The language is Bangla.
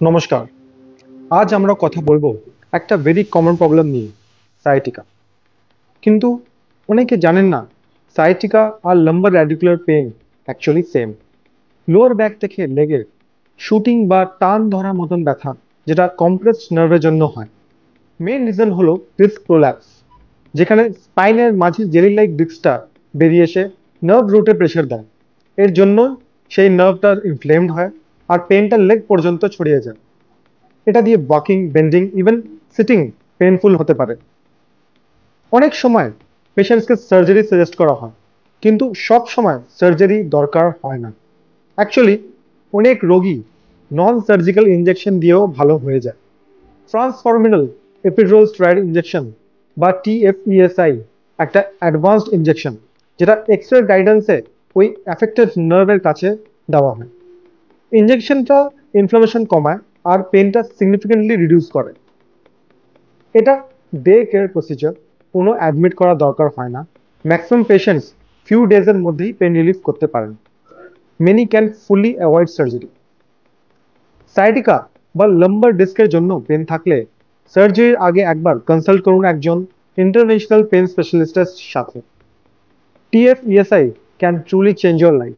নমস্কার। আজ আমরা কথা বলবো একটা ভেরি কমন প্রবলেম নিয়ে, sciatica। কিন্তু অনেকে জানেন না sciatica আর lumbar radicular pain actually same. Lower back থেকে লেগে শুটিং বা টান ধরার মতন ব্যথা, যেটা কমপ্রেসড নার্ভের জন্য হয়। মেইন রিজন হলো ডিস্ক প্রোল্যাপস, যেখানে স্পাইনের মাঝে জেলি লাইক ডিস্কটা বেরিয়ে এসে নার্ভ রুটে প্রেশার দেয়। এর জন্য সেই নার্ভটা ইনফ্লেমড হয় আর পেনটা লেগ পর্যন্ত ছড়িয়ে যায়। এটা দিয়ে walking, bending, even sitting painful হতে পারে। অনেক সময় পেশেন্টসকে সার্জারি সাজেস্ট করা হয়, কিন্তু সব সময় সার্জারি দরকার হয় না। অ্যাকচুয়ালি অনেক রোগী নন সার্জিক্যাল ইনজেকশন দিয়েও ভালো হয়ে যায়। ট্রান্সফরমিনাল এপিডুরাল স্টেরয়েড ইনজেকশন বা টিএফইএসআই একটা অ্যাডভান্সড ইনজেকশন, যেটা এক্স-রে গাইডেন্সে ওই অ্যাফেক্টেড নার্ভের কাছে দেওয়া হয়। ইনজেকশনটা ইনফ্লামেশন কমায় আর পেনটা সিগনিফিকেন্টলি রিডিউস করে। এটা ডে কেয়ার প্রসিজার, কোনো অ্যাডমিট করা দরকার হয় না। ম্যাক্সিমাম পেশেন্টস ফিউ ডেজের মধ্যেই পেন রিলিফ করতে পারেন। Many can fully avoid surgery. Sciatica বা লাম্বার ডিস্কের জন্য পেন থাকলে সার্জারির আগে একবার কনসাল্ট করুন একজন ইন্টারভেনশনাল পেন স্পেশালিস্টের সাথে। TFESI can truly change your life.